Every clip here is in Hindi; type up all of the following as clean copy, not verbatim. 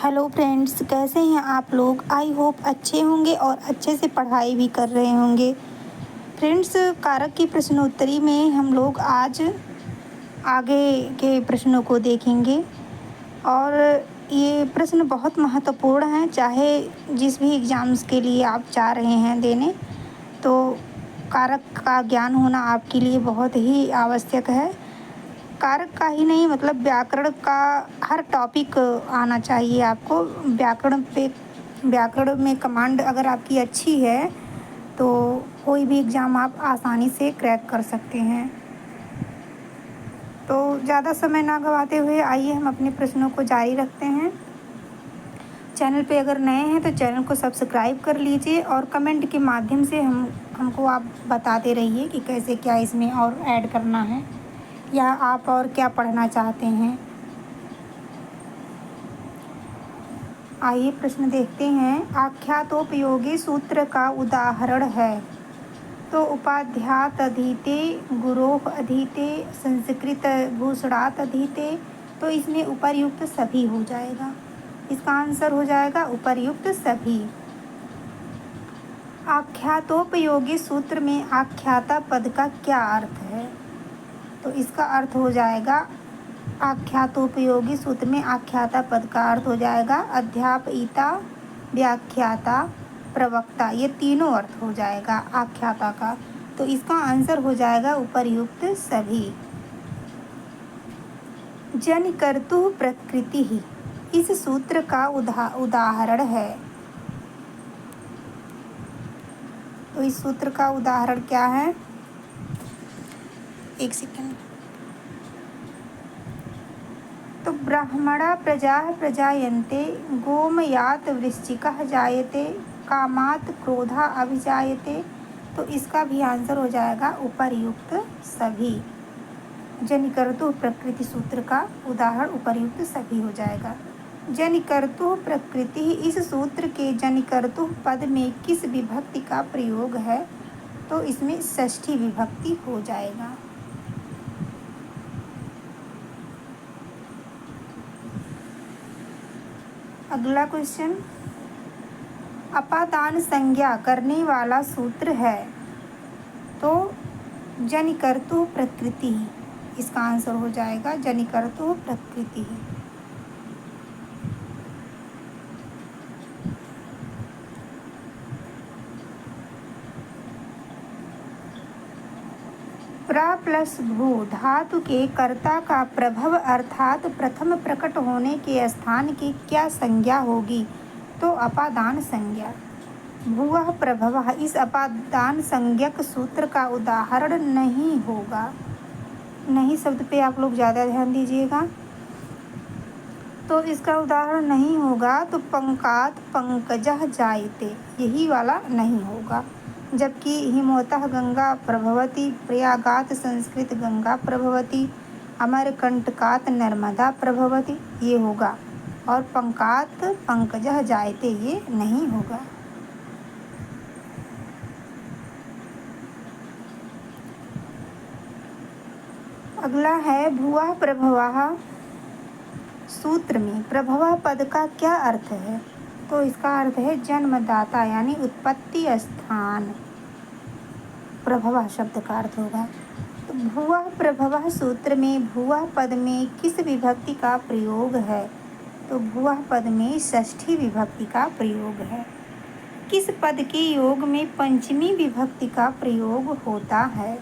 हेलो फ्रेंड्स, कैसे हैं आप लोग। आई होप अच्छे होंगे और अच्छे से पढ़ाई भी कर रहे होंगे। फ्रेंड्स, कारक की प्रश्नोत्तरी में हम लोग आज आगे के प्रश्नों को देखेंगे और ये प्रश्न बहुत महत्वपूर्ण हैं। चाहे जिस भी एग्ज़ाम्स के लिए आप जा रहे हैं देने, तो कारक का ज्ञान होना आपके लिए बहुत ही आवश्यक है। कारक का ही नहीं, मतलब व्याकरण का हर टॉपिक आना चाहिए आपको। व्याकरण में कमांड अगर आपकी अच्छी है तो कोई भी एग्ज़ाम आप आसानी से क्रैक कर सकते हैं। तो ज़्यादा समय ना गवाते हुए आइए हम अपने प्रश्नों को जारी रखते हैं। चैनल पे अगर नए हैं तो चैनल को सब्सक्राइब कर लीजिए और कमेंट के माध्यम से हमको आप बताते रहिए कि कैसे क्या इसमें और ऐड करना है या आप और क्या पढ़ना चाहते हैं। आइए प्रश्न देखते हैं। आख्यातोपयोगी सूत्र का उदाहरण है। तो उपाध्यात अधीते, गुरोः अधीते, संस्कृत भूषणात् अधीते, तो इसमें उपर्युक्त सभी हो जाएगा। इसका आंसर हो जाएगा उपर्युक्त सभी। आख्यातोपयोगी सूत्र में आख्याता पद का क्या अर्थ है? तो इसका अर्थ हो जाएगा, आख्यातोपयोगी सूत्र में आख्याता पद का अर्थ हो जाएगा अध्यापयिता, व्याख्याता, प्रवक्ता। ये तीनों अर्थ हो जाएगा आख्याता का। तो इसका आंसर हो जाएगा उपर्युक्त सभी। जनिकर्तुः प्रकृतिः इस सूत्र का उदाहरण है। तो इस सूत्र का उदाहरण क्या है? एक सेकंड। तो ब्राह्मणा प्रजाः प्रजायन्ते, गोमयात् वृश्चिकः जायते, कामात् क्रोधः अभिजायते। तो इसका भी आंसर हो जाएगा उपर्युक्त सभी। जनिकर्तुः प्रकृति सूत्र का उदाहरण उपर्युक्त सभी हो जाएगा। जनिकर्तुः प्रकृति इस सूत्र के जनिकर्तुः पद में किस विभक्ति का प्रयोग है? तो इसमें षष्ठी विभक्ति हो जाएगा। अगला क्वेश्चन, अपादान संज्ञा करने वाला सूत्र है। तो जनिकर्तुः प्रकृति, इसका आंसर हो जाएगा जनिकर्तुः प्रकृति। प्र प्लस भू धातु के कर्ता का प्रभव अर्थात प्रथम प्रकट होने के स्थान की क्या संज्ञा होगी? तो अपादान संज्ञा। भुवः प्रभवः इस अपादान संज्ञक सूत्र का उदाहरण नहीं होगा। नहीं शब्द पे आप लोग ज़्यादा ध्यान दीजिएगा। तो इसका उदाहरण नहीं होगा तो पंकात पंकजः जायते, यही वाला नहीं होगा। जबकि हिमवतः गंगा प्रभवती, प्रयागात संस्कृत गंगा प्रभवती, अमरकंटकात नर्मदा प्रभवती, ये होगा। और पंकात पंकजः जायते ये नहीं होगा। अगला है भुवः प्रभवः सूत्र में प्रभवः पद का क्या अर्थ है? तो इसका अर्थ है जन्मदाता यानी उत्पत्ति स्थान। प्रभवः शब्द का अर्थ होगा। तो भुवः प्रभवः सूत्र में भुवः पद में किस विभक्ति का प्रयोग है? तो भुवः पद में षष्ठी विभक्ति का प्रयोग है। किस पद के योग में पंचमी विभक्ति का प्रयोग होता है?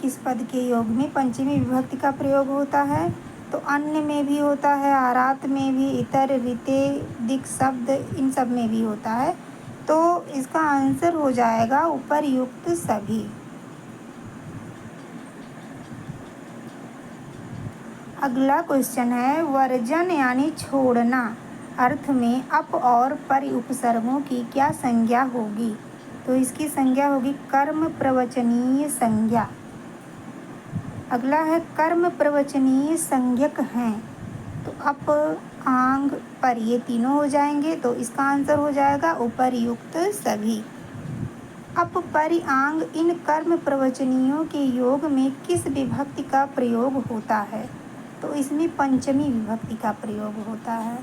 किस पद के योग में पंचमी विभक्ति का प्रयोग होता है? तो अन्य में भी होता है, आरात में भी, इतर, रीते, दिक् शब्द, इन सब में भी होता है। तो इसका आंसर हो जाएगा उपर्युक्त सभी। अगला क्वेश्चन है, वर्जन यानी छोड़ना अर्थ में अप और परि उपसर्गों की क्या संज्ञा होगी? तो इसकी संज्ञा होगी कर्म प्रवचनीय संज्ञा। अगला है कर्म प्रवचनीय संज्ञक हैं। तो अप, आंग, पर, ये तीनों हो जाएंगे। तो इसका आंसर हो जाएगा उपर्युक्त सभी। अप, पर, आंग इन कर्म प्रवचनीयों के योग में किस विभक्ति का प्रयोग होता है? तो इसमें पंचमी विभक्ति का प्रयोग होता है।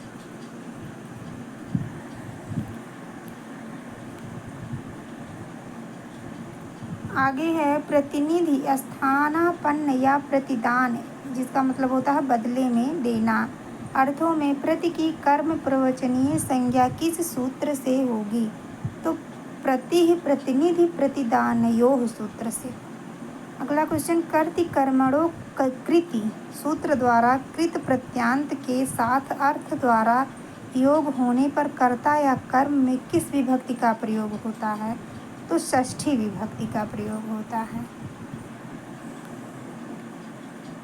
आगे है प्रतिनिधि स्थानापन्न या प्रतिदान, जिसका मतलब होता है बदले में देना। अर्थों में प्रति की कर्म प्रवचनीय संज्ञा किस सूत्र से होगी? तो प्रति प्रतिनिधि प्रतिदानयोः सूत्र से। अगला क्वेश्चन, कर्ति कर्मणों कृति सूत्र द्वारा कृत प्रत्यांत के साथ अर्थ द्वारा योग होने पर कर्ता या कर्म में किस विभक्ति का प्रयोग होता है? तो षष्ठी विभक्ति का प्रयोग होता है।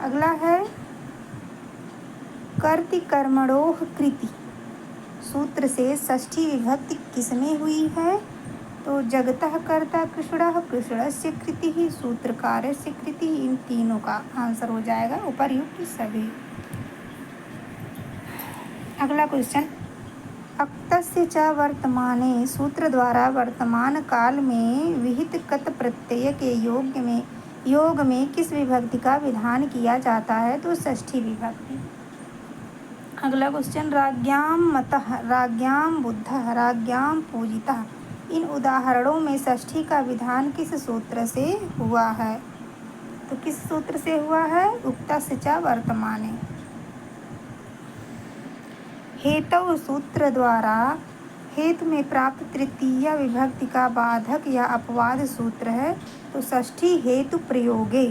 अगला है कर्ति कर्मणोः कृति सूत्र से षष्ठी विभक्ति किसमें हुई है? तो जगतः कर्ता कृष्णः, कृष्णस्य कृतिः, सूत्रकारस्य कृतिः, इन तीनों का आंसर हो जाएगा उपर्युक्त सभी। अगला क्वेश्चन, अक्तस्य च वर्तमाने सूत्र द्वारा वर्तमान काल में विहित कत प्रत्यय के योग में किस विभक्ति का विधान किया जाता है? तो षष्ठी विभक्ति। अगला क्वेश्चन, राज्ञां मतः, राज्ञां बुद्धः, राज्ञां पूजितः, इन उदाहरणों में षष्ठी का विधान किस सूत्र से हुआ है? तो किस सूत्र से हुआ है? उक्तस्य च वर्तमाने। हेतु सूत्र द्वारा हेतु में प्राप्त तृतीय विभक्ति का बाधक या अपवाद सूत्र है, तो षष्ठी हेतु प्रयोगे।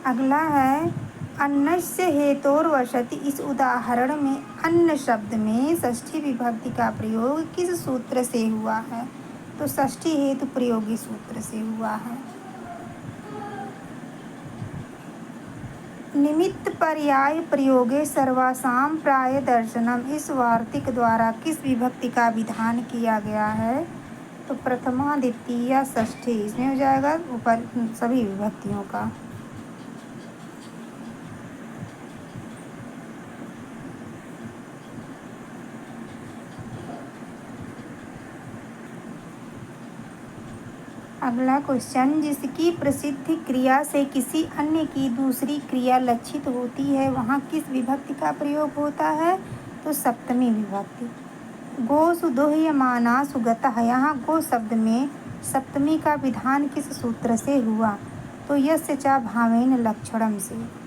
अगला है अन्नस्य हेतोर्वशति, इस उदाहरण में अन्न शब्द में षष्ठी विभक्ति का प्रयोग किस सूत्र से हुआ है? तो षष्ठी हेतु प्रयोगी सूत्र से हुआ है। निमित्त पर्याय प्रयोगे सर्वासाम प्राय दर्शनम, इस वार्तिक द्वारा किस विभक्ति का विधान किया गया है? तो प्रथमा द्वितीया षष्ठी, इसमें हो जाएगा ऊपर सभी विभक्तियों का। अगला क्वेश्चन, जिसकी प्रसिद्धि क्रिया से किसी अन्य की दूसरी क्रिया लक्षित होती है, वहाँ किस विभक्ति का प्रयोग होता है? तो सप्तमी विभक्ति। गोसु दोह्यमाना सुगतः, यहाँ गो शब्द में सप्तमी का विधान किस सूत्र से हुआ? तो यस्य च भावेन लक्षणम से।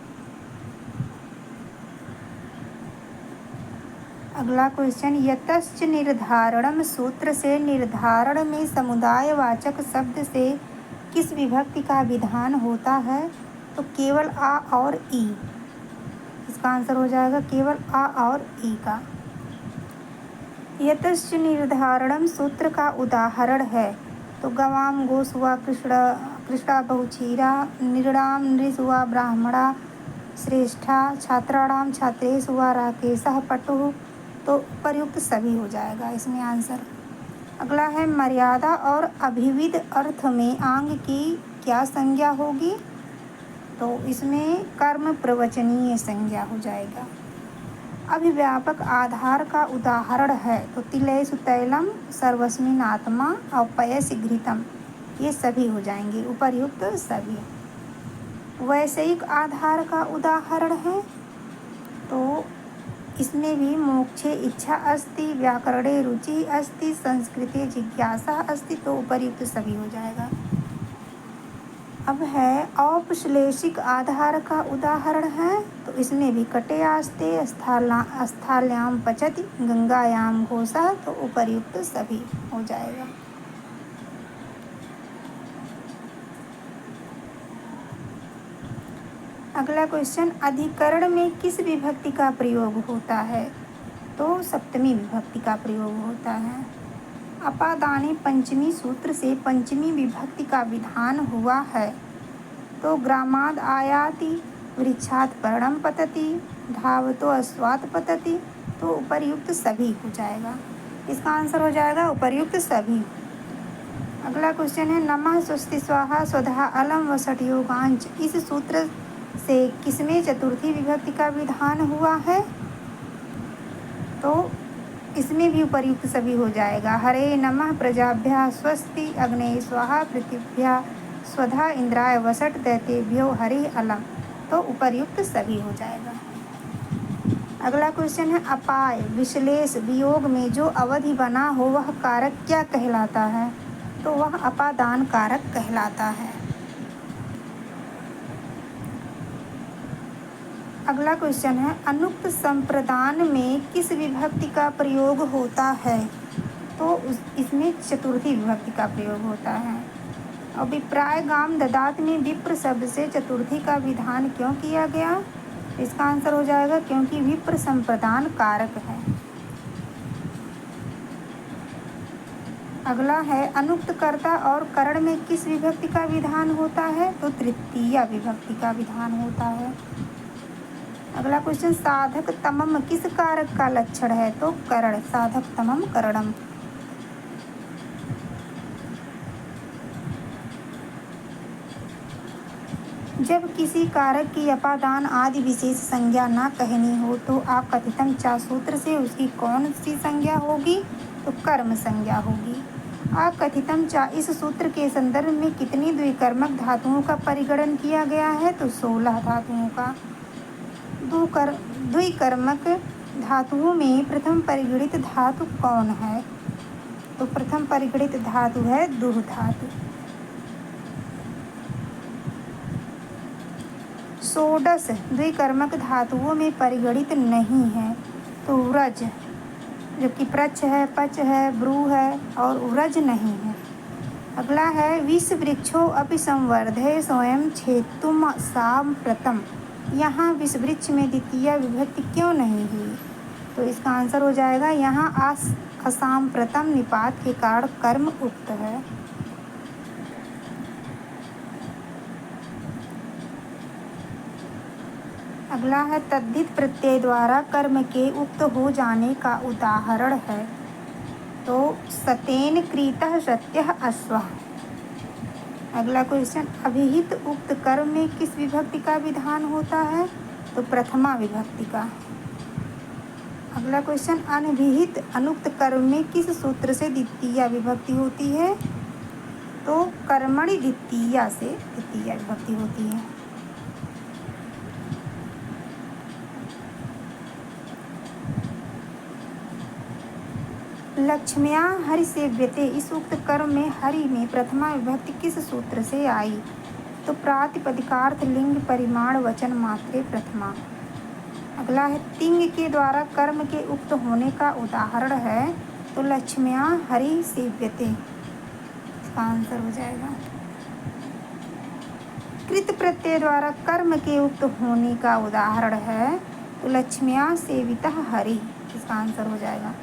अगला क्वेश्चन, यतश्च निर्धारणम सूत्र से निर्धारण में समुदायवाचक शब्द से किस विभक्ति का विधान होता है? तो केवल आ और ई, इसका आंसर हो जाएगा केवल आ और ई का। यतश्च निर्धारणम सूत्र का उदाहरण है, तो गवाम गोसुआ कृष्णा बहुचीरा, नृणाम नृसुआ ब्राह्मणा श्रेष्ठा, छात्राणाम छात्रेषुआ राकेशः पटुः, तो उपर्युक्त सभी हो जाएगा इसमें आंसर। अगला है मर्यादा और अभिविध अर्थ में आंग की क्या संज्ञा होगी? तो इसमें कर्म प्रवचनीय संज्ञा हो जाएगा। अभिव्यापक आधार का उदाहरण है, तो तिलेषु तैलम, सर्वस्मिन् आत्मा और पयसि घृतम, ये सभी हो जाएंगे उपर्युक्त सभी। वैषयिक आधार का उदाहरण है, तो इसमें भी मोक्षे इच्छा अस्ति, व्याकरणे रुचि अस्ति, संस्कृते जिज्ञासा अस्ति, तो उपर्युक्त सभी हो जाएगा। अब है औपश्लेषिक आधार का उदाहरण है, तो इसमें भी कटे आस्ते, स्थाल्याम पचति, गंगायाम घोषा, तो उपर्युक्त सभी हो जाएगा। अगला क्वेश्चन, अधिकरण में किस विभक्ति का प्रयोग होता है? तो सप्तमी विभक्ति का प्रयोग होता है। अपादाने पंचमी सूत्र से पंचमी विभक्ति का विधान हुआ है, तो ग्रामाद आयाति, वृक्षात् पर्णम पतति, धावतो अश्वात् पतति, तो उपर्युक्त सभी हो जाएगा। इसका आंसर हो जाएगा उपर्युक्त सभी। अगला क्वेश्चन है नमः स्वस्ति स्वाहा स्वधा अलम वसट योगांच, इस सूत्र से किसमें चतुर्थी विभक्ति का विधान हुआ है? तो इसमें भी उपर्युक्त सभी हो जाएगा। हरे नमः प्रजाभ्यः स्वस्ति, अग्ने स्वाहा पृथिव्याः स्वधा, इंद्राय वसट, दैतेभ्यो हरि अलम, तो उपर्युक्त सभी हो जाएगा। अगला क्वेश्चन है अपाय, विश्लेष, वियोग में जो अवधि बना हो वह कारक क्या कहलाता है? तो वह अपादान कारक कहलाता है। अगला क्वेश्चन है अनुक्त संप्रदान में किस विभक्ति का प्रयोग होता है? तो इसमें चतुर्थी विभक्ति का प्रयोग होता है। अभिप्राय गाम ददात में विप्र शब्द से चतुर्थी का विधान क्यों किया गया? इसका आंसर हो जाएगा क्योंकि विप्र संप्रदान कारक है। अगला है अनुक्त कर्ता और करण में किस विभक्ति का विधान होता है? तो तृतीया विभक्ति का विधान होता है। अगला क्वेश्चन साधक तमम किस कारक का लक्षण है? तो करण, साधक तमम करणम। जब किसी कारक की अपादान आदि विशेष संज्ञा न कहनी हो तो आकथितम चा सूत्र से उसकी कौन सी संज्ञा होगी? तो कर्म संज्ञा होगी। आकथितम चा इस सूत्र के संदर्भ में कितनी द्विकर्मक धातुओं का परिगणन किया गया है? तो 16 धातुओं का। द्विकर्मक धातुओं में प्रथम परिगणित धातु कौन है? तो प्रथम परिगणित धातु है दुह धातु। 16 द्विकर्मक धातुओं में परिगणित नहीं है। तो उरज, जबकि प्रच है, पच है, ब्रू है और उरज नहीं है। अगला है विष वृक्षो अपि संवर्धे स्वयं छेतुम साम्प्रतम। यहाँ विष वृक्ष में द्वितीय विभक्ति क्यों नहीं हुई? तो इसका आंसर हो जाएगा यहाँ असाम्प्रतम निपात के कारण कर्म उक्त है। अगला है तद्धित प्रत्यय द्वारा कर्म के उक्त हो जाने का उदाहरण है। तो सतेन क्रीतः सत्यः अश्वः। अगला क्वेश्चन अभिहित उक्त कर्म में किस विभक्ति का विधान होता है? तो प्रथमा विभक्ति का। अगला क्वेश्चन अनभिहित अनुक्त कर्म में किस सूत्र से द्वितीया विभक्ति होती है? तो कर्मणि द्वितीया से द्वितीया विभक्ति होती है। लक्ष्म्या हरि सेव्यते इस उक्त कर्म में हरि में प्रथमा विभक्ति किस सूत्र से आई? तो प्रातिपदिकार्थ लिंग परिमाण वचन मात्रे प्रथमा। अगला है तिंग के द्वारा कर्म के उक्त होने का उदाहरण है। तो लक्ष्म्या हरि सेव्यते, इसका आंसर हो जाएगा। कृत प्रत्यय द्वारा कर्म के उक्त होने का उदाहरण है। तो लक्ष्म्या सेवितः हरि, इसका आंसर हो जाएगा।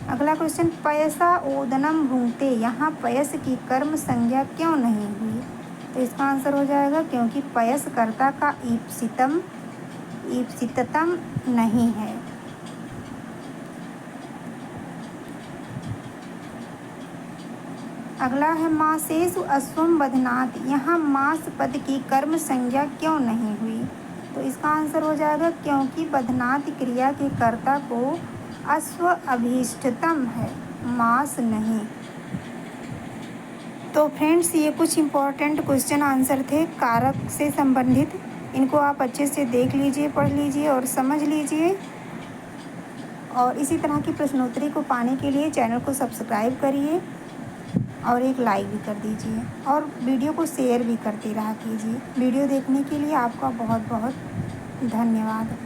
अगला क्वेश्चन पयसा ओदनम भूंगते, यहाँ पयस की कर्म संज्ञा क्यों नहीं हुई? तो इसका आंसर हो जाएगा क्योंकि पयस कर्ता का ईप्सिततम नहीं है। अगला है मासेषु अश्वम बध्नात, यहाँ मास पद की कर्म संज्ञा क्यों नहीं हुई? तो इसका आंसर हो जाएगा क्योंकि बध्नात क्रिया के कर्ता को अश्व अभीष्टतम है, मास नहीं। तो फ्रेंड्स ये कुछ इम्पोर्टेंट क्वेश्चन आंसर थे कारक से संबंधित। इनको आप अच्छे से देख लीजिए, पढ़ लीजिए और समझ लीजिए। और इसी तरह की प्रश्नोत्तरी को पाने के लिए चैनल को सब्सक्राइब करिए और एक लाइक भी कर दीजिए और वीडियो को शेयर भी करते रहा कीजिए। वीडियो देखने के लिए आपका बहुत बहुत धन्यवाद।